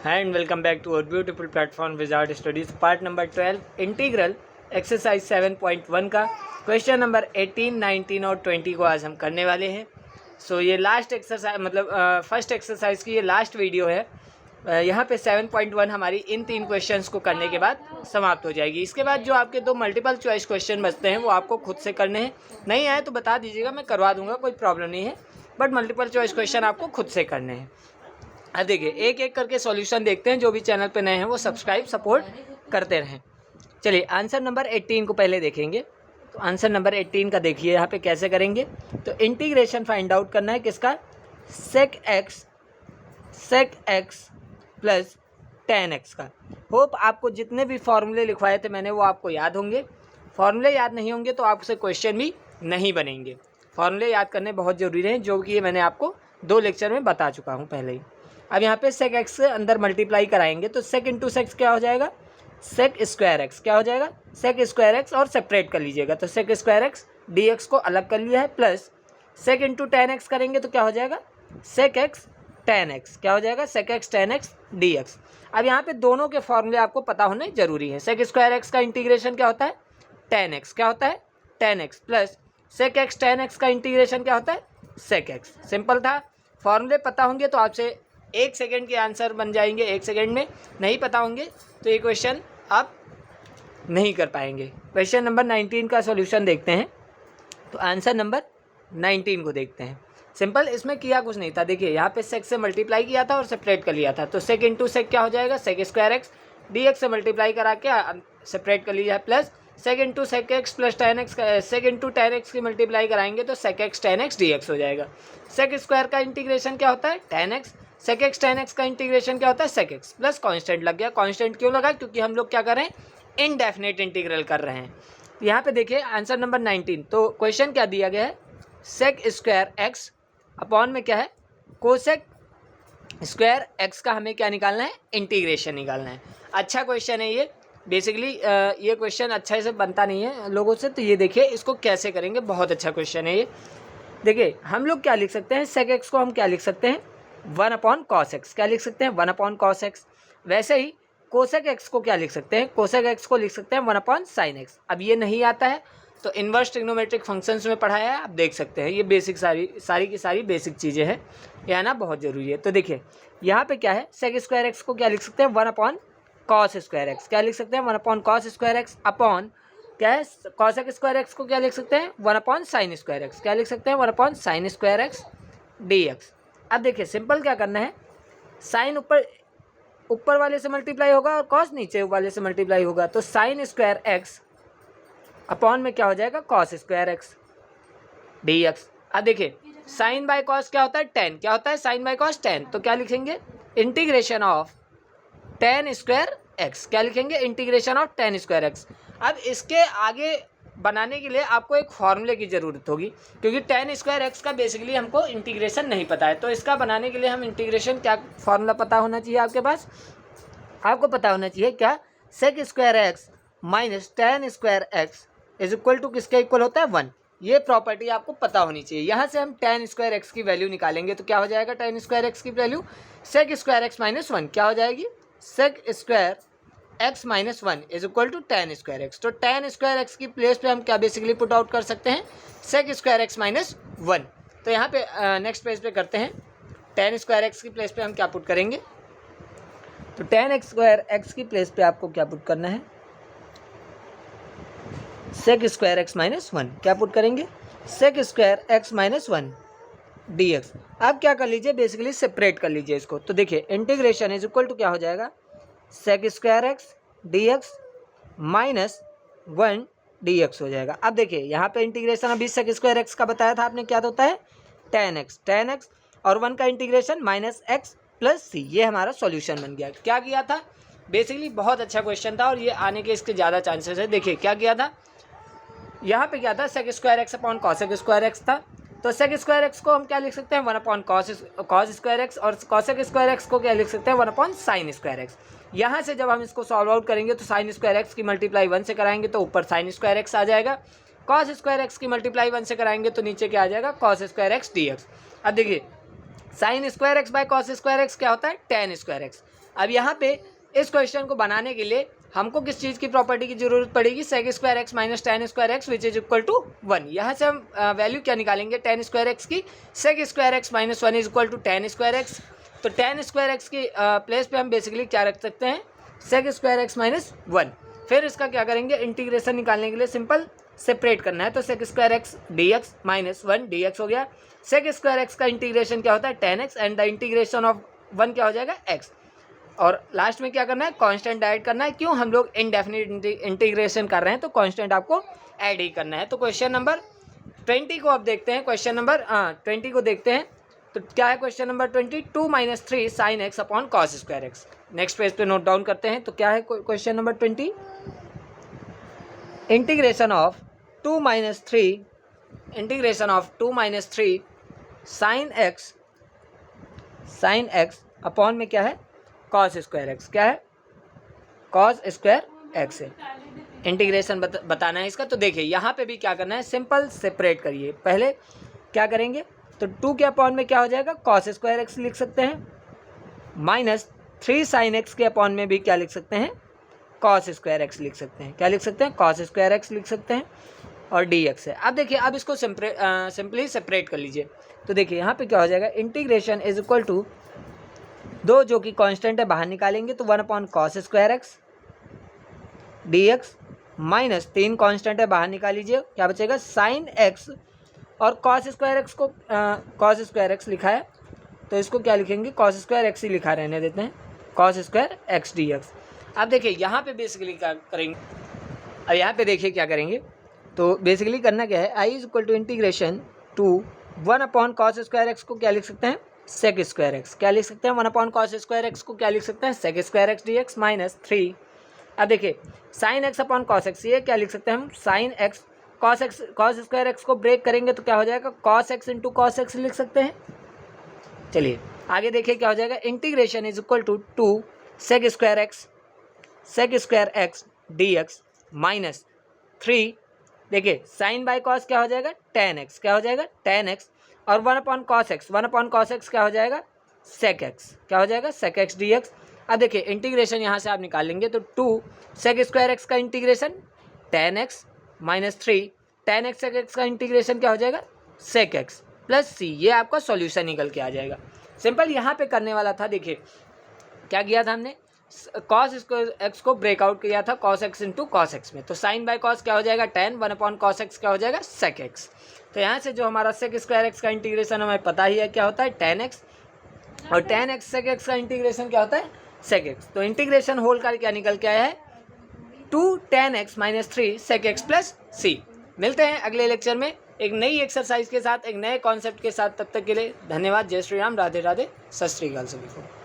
Hi and welcome back to our beautiful platform Wizard Studies part number 12 integral exercise 7.1 का question number 18, 19 और 20 को आज हम करने वाले हैं। सो ये लास्ट एक्सरसाइज मतलब फर्स्ट एक्सरसाइज की ये लास्ट वीडियो है। यहाँ पे 7.1 हमारी इन 3 क्वेश्चंस को करने के बाद समाप्त हो जाएगी। इसके बाद जो आपके 2 मल्टीपल चॉइस क्वेश्चन बचते हैं वो आपको खुद से करने हैं। नहीं आए तो बता दीजिएगा, मैं करवा दूंगा, कोई प्रॉब्लम नहीं है, बट मल्टीपल चॉइस क्वेश्चन आपको खुद से करने हैं। अब देखिए एक एक करके सॉल्यूशन देखते हैं। जो भी चैनल पे नए हैं वो सब्सक्राइब सपोर्ट करते रहें। चलिए आंसर नंबर 18 को पहले देखेंगे। तो आंसर नंबर 18 का देखिए यहाँ पे कैसे करेंगे। तो इंटीग्रेशन फाइंड आउट करना है किसका, sec x plus tan x का। होप आपको जितने भी फॉर्मूले लिखवाए थे मैंने वो आपको याद होंगे। फॉर्मूले याद नहीं होंगे तो आपसे क्वेश्चन भी नहीं बनेंगे। फॉर्मूले याद करने बहुत ज़रूरी हैं, जो कि मैंने आपको 2 लेक्चर में बता चुका हूँ पहले ही। अब यहाँ पे सेक एक्स से अंदर मल्टीप्लाई कराएंगे तो सेक इंटू सेक्स क्या हो जाएगा, सेक स्क्वायर एक्स क्या हो जाएगा, सेक स्क्वायर एक्स, और सेपरेट कर लीजिएगा तो sec square x d x को अलग कर लिया है, plus sec into tan x करेंगे तो क्या हो जाएगा, सेक एक्स टेन एक्स क्या हो जाएगा, sec x tan x d x. अब यहाँ पे दोनों के फॉर्मूले आपको पता होने जरूरी है। सेक स्क्वायर एक्स का इंटीग्रेशन क्या होता है, टेन एक्स क्या होता है, tan x, plus sec x tan x का इंटीग्रेशन क्या होता है, सेक एक्स। सिंपल था। फॉर्मूले पता होंगे तो आपसे 1 सेकेंड के आंसर बन जाएंगे 1 सेकेंड में। नहीं पता होंगे तो ये क्वेश्चन आप नहीं कर पाएंगे। क्वेश्चन नंबर 19 का सॉल्यूशन देखते हैं। तो आंसर नंबर 19 को देखते हैं। सिंपल, इसमें किया कुछ नहीं था। देखिए यहाँ पे सेक से मल्टीप्लाई किया था और सेपरेट कर लिया था तो सेक इंटू सेक क्या हो जाएगा, sec square x d x से मल्टीप्लाई करा के सेपरेट कर लिया है, plus sec into sec x plus tan x, sec into tan x की मल्टीप्लाई कराएंगे तो sec x tan x d x हो जाएगा। सेक स्क्वायर का इंटीग्रेशन क्या होता है, tan x, sec x tan x का इंटीग्रेशन क्या होता है, सेक एक्स, प्लस कांस्टेंट लग गया। कांस्टेंट क्यों लगा, क्योंकि हम लोग क्या कर रहे हैं, इनडेफिनेट इंटीग्रल कर रहे हैं। यहाँ पे देखिए आंसर नंबर 19। तो क्वेश्चन क्या दिया गया है, सेक स्क्वायर एक्स अपॉन में क्या है, कोसेक स्क्वायर एक्स का हमें क्या निकालना है, इंटीग्रेशन निकालना है। अच्छा क्वेश्चन है ये। बेसिकली ये क्वेश्चन अच्छा से बनता नहीं है लोगों से, तो ये देखिए इसको कैसे करेंगे, बहुत अच्छा क्वेश्चन है ये। देखिए हम लोग क्या लिख सकते हैं, सेक एक्स को हम क्या लिख सकते हैं, 1 अपॉन कॉस एक्स, क्या लिख सकते हैं, 1 अपॉन कॉस एक्स। वैसे ही कोसेक एक्स को क्या लिख सकते हैं, कोसेक एक्स को लिख सकते हैं 1 अपॉन साइन एक्स। अब ये नहीं आता है तो इन्वर्स ट्रिग्नोमेट्रिक फंक्शंस में पढ़ाया है, आप देख सकते हैं। ये बेसिक सारी की सारी बेसिक चीज़ें हैं, ये आना बहुत ज़रूरी है। तो देखिए यहाँ पे क्या है, सेक स्क्वायर एक्स को क्या लिख सकते हैं, 1 अपॉन कॉस स्क्वायर एक्स, क्या लिख सकते हैं, 1 upon cos square x, upon क्या है, कॉसेक स्क्वायर एक्स को क्या लिख सकते हैं, 1 अपॉन साइन स्क्वायर एक्स, क्या लिख सकते हैं, 1 upon sine square x d x. अब देखिए सिंपल क्या करना है, साइन ऊपर वाले से मल्टीप्लाई होगा और कॉस नीचे वाले से मल्टीप्लाई होगा, तो साइन स्क्वायर एक्स अपॉन में क्या हो जाएगा, cos square x d x. अब देखिए साइन बाय कॉस क्या होता है, टेन, क्या होता है साइन बाय कॉस, टेन, तो क्या लिखेंगे, integration of ten square x, क्या लिखेंगे, integration of ten square x. अब इसके आगे बनाने के लिए आपको एक फॉर्मूले की ज़रूरत होगी, क्योंकि टेन स्क्वायर एक्स का बेसिकली हमको इंटीग्रेशन नहीं पता है। तो इसका बनाने के लिए हम इंटीग्रेशन क्या फॉर्मूला पता होना चाहिए आपके पास, आपको पता होना चाहिए क्या, sec square x minus tan square x is equal to किसके इक्वल होता है, 1। ये प्रॉपर्टी आपको पता होनी चाहिए। यहाँ से हम टेन स्क्वायर एक्स की वैल्यू निकालेंगे तो क्या हो जाएगा, टेन स्क्वायर एक्स की value sec square x minus 1 क्या हो जाएगी, सेक square x minus 1 is equal to tan square x. तो टेन स्क्वायर एक्स की प्लेस पे हम क्या बेसिकली पुट आउट कर सकते हैं, सेक स्क्वायर एक्स माइनस 1। तो यहाँ पे नेक्स्ट पेज पे करते हैं, टेन स्क्वायर एक्स की प्लेस पे हम क्या पुट करेंगे, तो टेन स्क्वायर एक्स की प्लेस पे आपको क्या पुट करना है, सेक स्क्वायर एक्स माइनस 1, क्या पुट करेंगे, sec square x minus 1 d x. अब क्या कर लीजिए, बेसिकली सेपरेट कर लीजिए इसको। तो देखिए इंटीग्रेशन इज इक्वल टू क्या हो जाएगा, sec square x d x minus 1 d x हो जाएगा। अब देखिए यहाँ पे इंटीग्रेशन अभी सेक स्क्वायर एक्स का बताया था आपने, क्या होता है, टेन एक्स और 1 का इंटीग्रेशन माइनस एक्स प्लस सी। ये हमारा सॉल्यूशन बन गया। क्या किया था, बेसिकली बहुत अच्छा क्वेश्चन था और ये आने के इसके ज़्यादा चांसेस है। देखिए क्या किया था, यहाँ पे क्या था, sec square x upon cosec square x था। तो सेक स्क्वायर एक्स को हम क्या लिख सकते हैं, 1 अपॉन कॉस स्क्वायर एक्स, और कॉसेक स्क्वायर एक्स को क्या लिख सकते हैं, 1 अपॉन साइन स्क्वायर एक्स। यहाँ से जब हम इसको सॉल्व आउट करेंगे तो साइन स्क्वायर एक्स की मल्टीप्लाई 1 से कराएंगे तो ऊपर साइन स्क्वायर एक्स आ जाएगा, कॉस स्क्वायर एक्स की मल्टीप्लाई 1 से कराएंगे तो नीचे क्या आ जाएगा, cos square x d x. अब देखिए sine square x by cos square x क्या होता है, टेन स्क्वायर एक्स। अब यहाँ पे इस क्वेश्चन को बनाने के लिए हमको किस चीज़ की प्रॉपर्टी की जरूरत पड़ेगी, sec square x minus tan square x which is equal to 1। यहाँ से हम वैल्यू क्या निकालेंगे, टेन स्क्वायर एक्स की, sec square x minus 1 is equal to tan square x. तो टेन स्क्वायर एक्स की प्लेस पे हम बेसिकली क्या रख सकते हैं, सेक स्क्वायर एक्स माइनस 1। फिर इसका क्या करेंगे, इंटीग्रेशन निकालने के लिए सिंपल सेपरेट करना है, तो sec square x d x minus 1 d x हो गया। सेक स्क्वायर एक्स का इंटीग्रेशन क्या होता है, tan x, and the integration of 1 क्या हो जाएगा, एक्स। और लास्ट में क्या करना है, कांस्टेंट ऐड करना है। क्यों, हम लोग इनडेफिनिट इंटीग्रेशन कर रहे हैं तो कांस्टेंट आपको ऐड ही करना है। तो क्वेश्चन नंबर 20 को अब देखते हैं, क्वेश्चन नंबर 20 को देखते हैं। तो क्या है question number 20, 2 - 3 sign x upon cos square x. Next page पे नोट डाउन करते हैं। तो क्या है question number 20, integration of 2 - 3 sign x upon में क्या है, कॉस स्क्वायर एक्स। क्या है, कॉस स्क्वायर एक्स है। इंटीग्रेशन बताना है इसका। तो देखिए यहाँ पे भी क्या करना है, सिंपल सेपरेट करिए। पहले क्या करेंगे, तो 2 के अपॉन में क्या हो जाएगा, कॉस स्क्वायर एक्स लिख सकते हैं, माइनस 3 साइन एक्स के अपॉन में भी क्या लिख सकते हैं, कॉस स्क्वायर एक्स लिख सकते हैं। क्या लिख सकते हैं, कॉस स्क्वायर एक्स लिख सकते हैं, और डी एक्स है। अब देखिए, अब इसको सिंपली सेपरेट कर लीजिए। तो देखिए यहाँ पे क्या हो जाएगा, इंटीग्रेशन इज इक्वल टू, दो जो कि कांस्टेंट है बाहर निकालेंगे तो 1 upon cos square x d x, minus 3 constant है बाहर निकाल लीजिए, क्या बचेगा, साइन एक्स, और कॉस स्क्वायर एक्स को कॉस स्क्वायर एक्स लिखा है तो इसको क्या लिखेंगे, कॉस स्क्वायर एक्स ही लिखा रहने देते हैं, cos square x d x. अब देखिए यहाँ पे बेसिकली क्या करेंगे, अब यहाँ पे देखिए क्या करेंगे। तो बेसिकली करना क्या है, I is equal to integration to 1 upon cos square x को क्या लिख सकते हैं, सेक स्क्वायर एक्स। क्या लिख सकते हैं, 1 अपॉन कॉस स्क्वायर एक्स को क्या लिख सकते हैं, sec square x d x, minus 3। अब देखिए sine x upon cos x, ये क्या लिख सकते हैं हम, sine x cos x, cos square x को ब्रेक करेंगे तो क्या हो जाएगा, cos x into cos x लिख सकते हैं। चलिए आगे देखिए क्या हो जाएगा, integration is equal to 2 sec square x d x, minus 3। देखिए साइन बाय कॉस क्या हो जाएगा, टेन एक्स, क्या हो जाएगा, टेन एक्स, और 1 upon cos x, 1 upon cos x क्या हो जाएगा, सेक एक्स, क्या हो जाएगा, सेक एक्स डी एक्स। अब देखिए इंटीग्रेशन यहाँ से आप निकालेंगे तो 2 सेक स्क्वायर एक्स का integration tan x minus 3, tan x sec x का इंटीग्रेशन क्या हो जाएगा, सेक एक्स प्लस सी। ये आपका सॉल्यूशन निकल के आ जाएगा। सिंपल यहाँ पे करने वाला था। देखिए क्या किया था हमने, कॉस स्क्वायर एक्स को ब्रेकआउट किया था cos x into cos x में। तो साइन बाय कॉस क्या हो जाएगा, 10, 1 अपॉन कॉस एक्स क्या हो जाएगा, सेक एक्स। तो यहाँ से जो हमारा सेक स्क्वायर एक्स का इंटीग्रेशन हमें पता ही है क्या होता है, टेन एक्स, और टेन एक्स सेक एक्स का इंटीग्रेशन क्या होता है, सेक एक्स। तो इंटीग्रेशन होल का क्या निकल के आया है, 2 tan x minus 3 sec x plus c. मिलते हैं अगले लेक्चर में एक नई एक्सरसाइज के साथ, एक नए कॉन्सेप्ट के साथ। तब तक के लिए धन्यवाद। जय श्री राम, राधे राधे, सत श्री अकाल सभी को।